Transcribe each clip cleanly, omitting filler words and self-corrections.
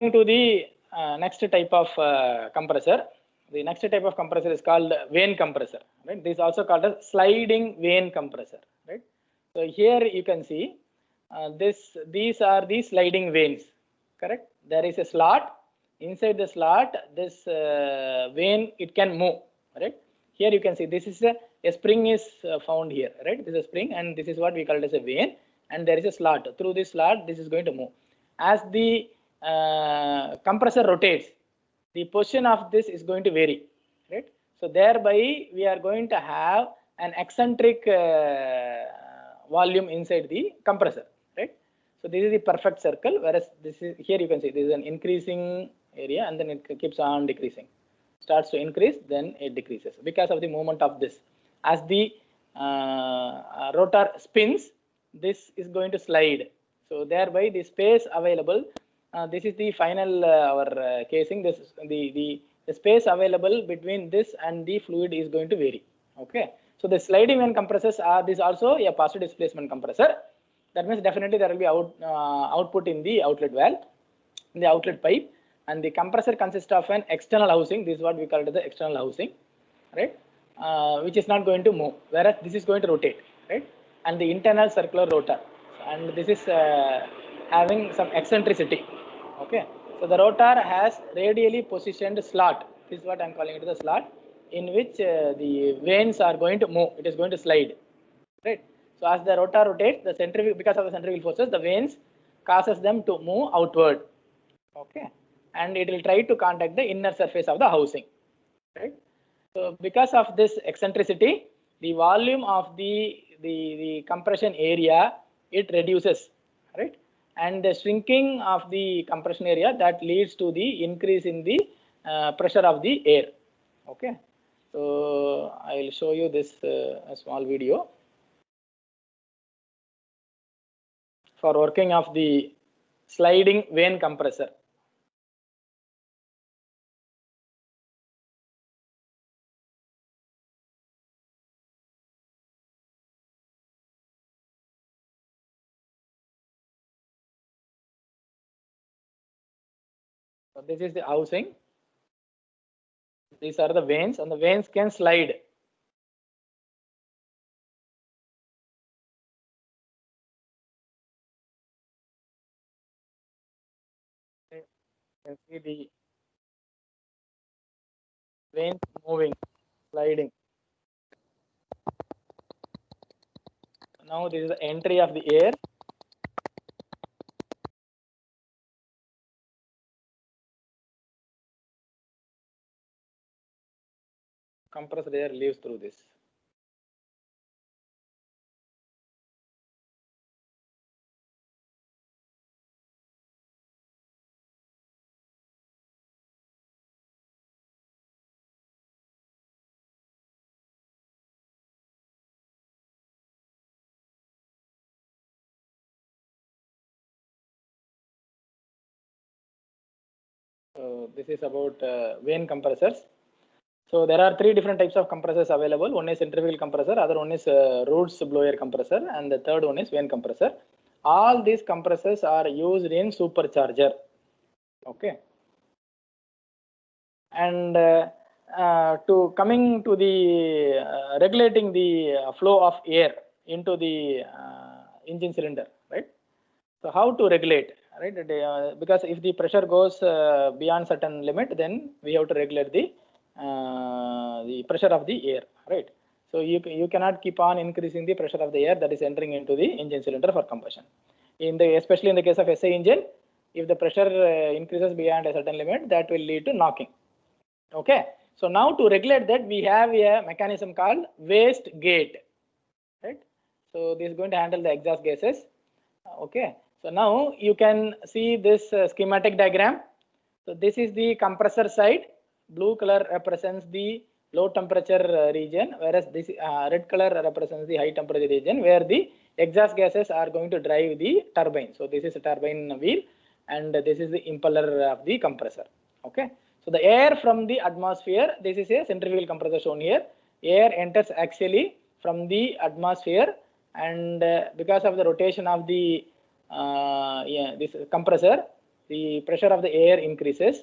Coming to the next type of compressor. The next type of compressor is called vane compressor. Right? This is also called a sliding vane compressor. Right? So here you can see these are the sliding vanes. Correct? There is a slot. Inside the slot, this vane it can move. Right? Here you can see this is a spring is found here. Right? This is a spring, and this is what we call it as a vane. And there is a slot. Through this slot, this is going to move. As the compressor rotates, the position of this is going to vary, right? So thereby we are going to have an eccentric volume inside the compressor, right? So this is the perfect circle, whereas this is here you can see this is an increasing area, and then it keeps on decreasing, starts to increase, then it decreases because of the movement of this. As the rotor spins, this is going to slide. So thereby the space available, this is the final our casing. This is the space available between this and the fluid is going to vary. Okay. So the sliding vane compressors are this also a positive displacement compressor. That means definitely there will be output in the outlet valve, in the outlet pipe, and the compressor consists of an external housing. This is what we call it the external housing, right? Which is not going to move, whereas this is going to rotate, right? And the internal circular rotor, and this is having some eccentricity. Okay, so the rotor has radially positioned slot. This is what I am calling it the slot, in which the vanes are going to move. It is going to slide, right? So as the rotor rotates, the centrifugal, because of the centrifugal forces, the vanes causes them to move outward. Okay, and it will try to contact the inner surface of the housing, right? So because of this eccentricity, the volume of the compression area, it reduces, right? And the shrinking of the compression area, that leads to the increase in the pressure of the air. Okay, so I will show you this a small video for working of the sliding vane compressor. So this is the housing. These are the vanes, and the vanes can slide. You can see the vanes moving, sliding. Now this is the entry of the air. Compressed air leaves through this. So this is about vane compressors. So there are three different types of compressors available. One is centrifugal compressor, other one is Roots blower compressor, and the third one is vane compressor. All these compressors are used in supercharger. Okay. And to coming to the regulating the flow of air into the engine cylinder, right? So how to regulate, right? Because if the pressure goes beyond certain limit, then we have to regulate the pressure of the air, right? So you cannot keep on increasing the pressure of the air that is entering into the engine cylinder for combustion. Especially in the case of SI engine, if the pressure increases beyond a certain limit, that will lead to knocking. Okay. So now to regulate that, we have a mechanism called waste gate, right? So this is going to handle the exhaust gases. Okay. So now you can see this schematic diagram. So this is the compressor side. Blue color represents the low temperature region, whereas this red color represents the high temperature region, where the exhaust gases are going to drive the turbine. So this is a turbine wheel, and this is the impeller of the compressor. Okay. So the air from the atmosphere, this is a centrifugal compressor shown here. Air enters axially from the atmosphere, and because of the rotation of the this compressor, the pressure of the air increases,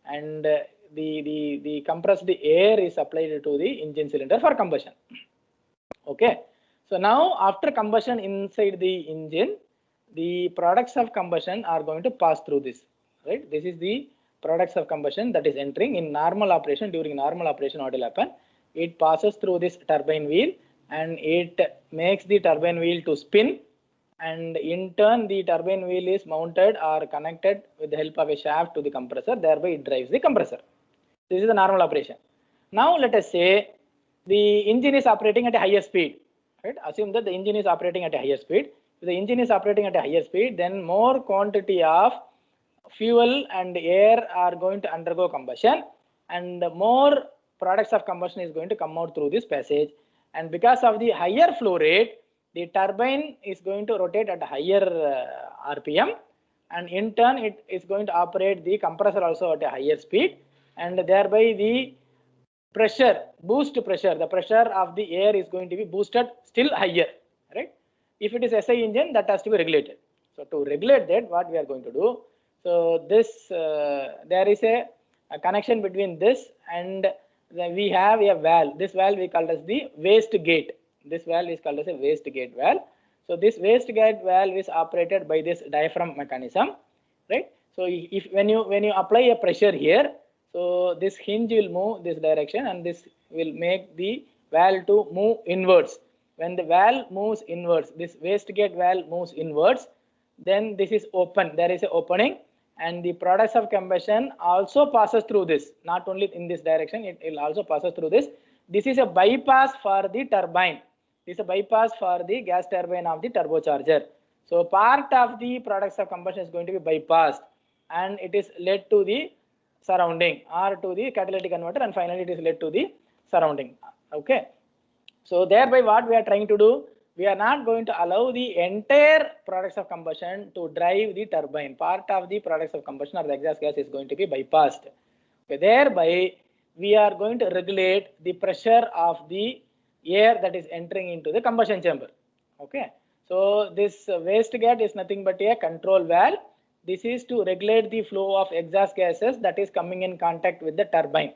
and the compressed air is applied to the engine cylinder for combustion. Okay, so now after combustion inside the engine, the products of combustion are going to pass through this, right? This is the products of combustion that is entering in normal operation. During normal operation, what will happen? It passes through this turbine wheel and it makes the turbine wheel to spin, and in turn the turbine wheel is mounted or connected with the help of a shaft to the compressor, thereby it drives the compressor. This is the normal operation. Now let us say the engine is operating at a higher speed, right? Assume that the engine is operating at a higher speed. If the engine is operating at a higher speed, then more quantity of fuel and air are going to undergo combustion, and more products of combustion is going to come out through this passage. And because of the higher flow rate, the turbine is going to rotate at a higher RPM, and in turn it is going to operate the compressor also at a higher speed, and thereby the pressure, the pressure of the air is going to be boosted still higher, right? If it is SI engine, that has to be regulated. So to regulate that, what we are going to do? So this there is a connection between this and we have a valve. This valve we call as the waste gate. This valve is called as a waste gate valve. So this waste gate valve is operated by this diaphragm mechanism, right? So if when you apply a pressure here, so this hinge will move this direction, and this will make the valve to move inwards. When the valve moves inwards, this waste gate valve moves inwards, then this is open. There is an opening, and the products of combustion also passes through this. Not only in this direction, it will also passes through this. This is a bypass for the turbine. This is a bypass for the gas turbine of the turbocharger. So part of the products of combustion is going to be bypassed, and it is led to the surrounding or to the catalytic converter, and finally it is led to the surrounding. Okay, so thereby what we are trying to do, we are not going to allow the entire products of combustion to drive the turbine. Part of the products of combustion or the exhaust gas is going to be bypassed. Okay, thereby we are going to regulate the pressure of the air that is entering into the combustion chamber. Okay, so this waste gate is nothing but a control valve. This is to regulate the flow of exhaust gases that is coming in contact with the turbine.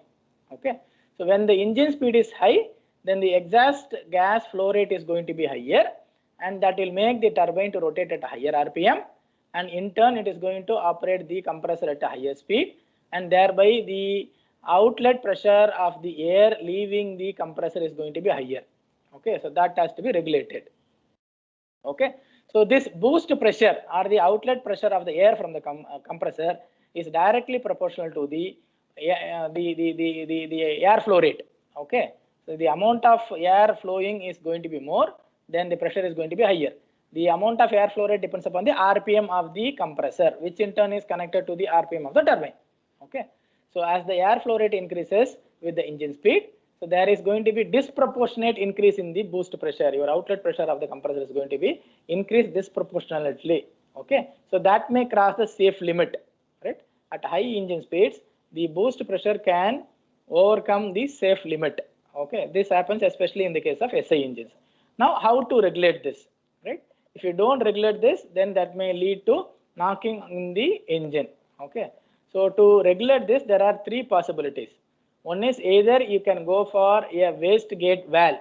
Okay, so when the engine speed is high, then the exhaust gas flow rate is going to be higher, and that will make the turbine to rotate at a higher RPM, and in turn it is going to operate the compressor at a higher speed, and thereby the outlet pressure of the air leaving the compressor is going to be higher. Okay, so that has to be regulated. Okay, so this boost pressure or the outlet pressure of the air from the compressor is directly proportional to the air flow rate. Okay, so the amount of air flowing is going to be more, then the pressure is going to be higher. The amount of air flow rate depends upon the RPM of the compressor, which in turn is connected to the RPM of the turbine. Okay, so as the air flow rate increases with the engine speed, so there is going to be disproportionate increase in the boost pressure. Your outlet pressure of the compressor is going to be increased disproportionately. Okay, so that may cross the safe limit, right? At high engine speeds, the boost pressure can overcome the safe limit. Okay, this happens especially in the case of SI engines. Now, how to regulate this, right? If you don't regulate this, then that may lead to knocking in the engine. Okay, so to regulate this, there are three possibilities. One is either you can go for a waste gate valve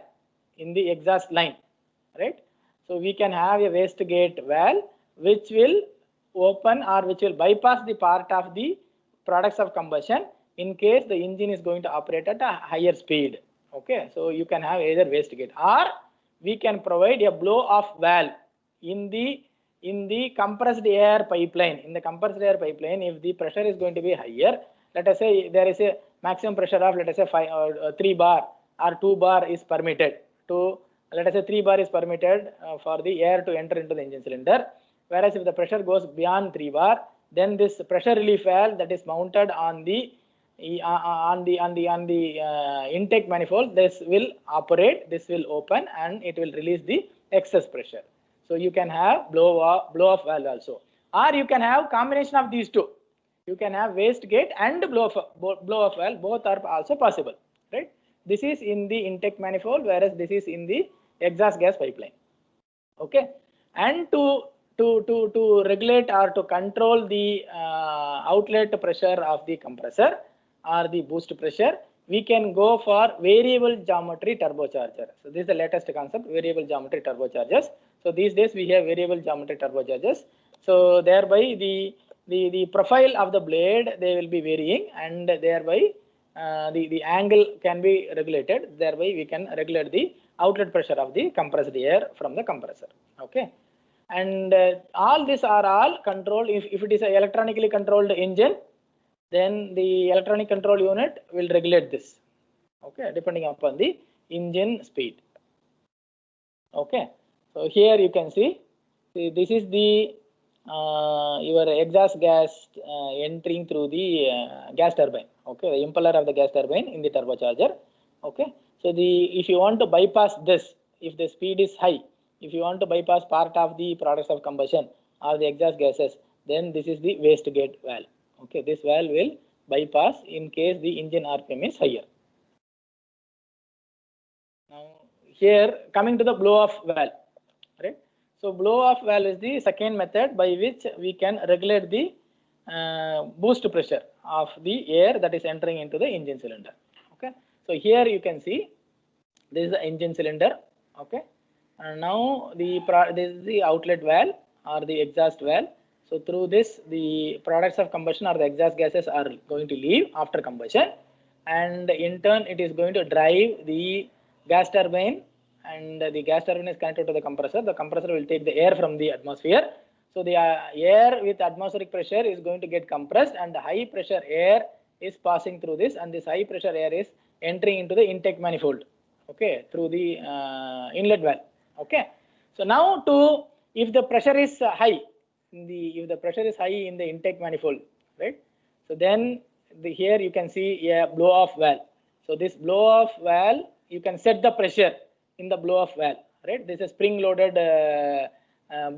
in the exhaust line, right? So we can have a waste gate valve which will open or which will bypass the part of the products of combustion in case the engine is going to operate at a higher speed. Okay, so you can have either waste gate, or we can provide a blow off valve in the compressed air pipeline. In the compressed air pipeline, if the pressure is going to be higher, let us say there is a maximum pressure of, let us say 3 bar or 2 bar is permitted to, let us say 3 bar is permitted for the air to enter into the engine cylinder. Whereas if the pressure goes beyond 3 bar, then this pressure relief valve that is mounted on the intake manifold, this will operate, this will open, and it will release the excess pressure. So you can have blow off valve also, or you can have combination of these two. You can have waste gate and blow off valve, both are also possible, right? This is in the intake manifold, whereas this is in the exhaust gas pipeline. Okay, and to to regulate or to control the outlet pressure of the compressor or the boost pressure, we can go for variable geometry turbocharger. So this is the latest concept, variable geometry turbochargers. So these days we have variable geometry turbochargers. So thereby the profile of the blade, they will be varying, and thereby the angle can be regulated. Thereby we can regulate the outlet pressure of the compressed air from the compressor. Okay, and all these are all controlled. If it is an electronically controlled engine, then the electronic control unit will regulate this, okay, depending upon the engine speed. Okay, so here you can see this is the your exhaust gas entering through the gas turbine. Okay, the impeller of the gas turbine in the turbocharger. Okay, so if you want to bypass this, if the speed is high, if you want to bypass part of the products of combustion or the exhaust gases, then this is the wastegate valve. Okay, this valve will bypass in case the engine RPM is higher. Now here coming to the blow-off valve, right? So blow-off valve is the second method by which we can regulate the boost pressure of the air that is entering into the engine cylinder. Okay, so here you can see this is the engine cylinder. Okay, and now this is the outlet valve or the exhaust valve. So through this, the products of combustion or the exhaust gases are going to leave after combustion, and in turn it is going to drive the gas turbine, and the gas turbine is connected to the compressor. The compressor will take the air from the atmosphere. So the air with atmospheric pressure is going to get compressed, and the high pressure air is passing through this, and this high pressure air is entering into the intake manifold. Okay, through the inlet valve. Okay, so now if the pressure is high, if the pressure is high in the intake manifold, right? So then here you can see a blow-off valve. So this blow-off valve, you can set the pressure in the blow-off valve, right? This is spring-loaded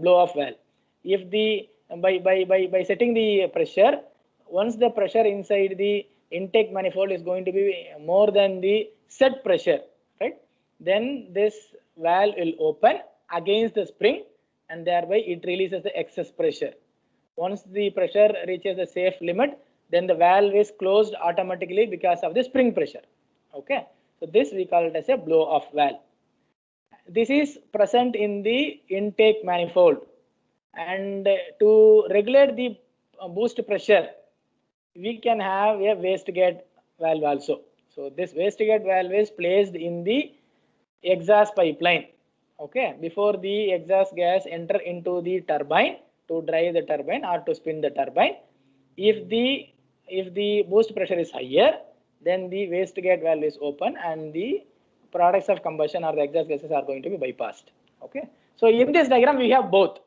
blow-off valve. If the by setting the pressure, once the pressure inside the intake manifold is going to be more than the set pressure, right? Then this valve will open against the spring, and thereby it releases the excess pressure. Once the pressure reaches the safe limit, then the valve is closed automatically because of the spring pressure. Okay, so this we call it as a blow-off valve. This is present in the intake manifold, and to regulate the boost pressure, we can have a wastegate valve also. So this wastegate valve is placed in the exhaust pipeline. Okay, before the exhaust gas enter into the turbine to drive the turbine or to spin the turbine, if the boost pressure is higher, then the wastegate valve is open and the products of combustion or the exhaust gases are going to be bypassed. Okay, so in this diagram we have both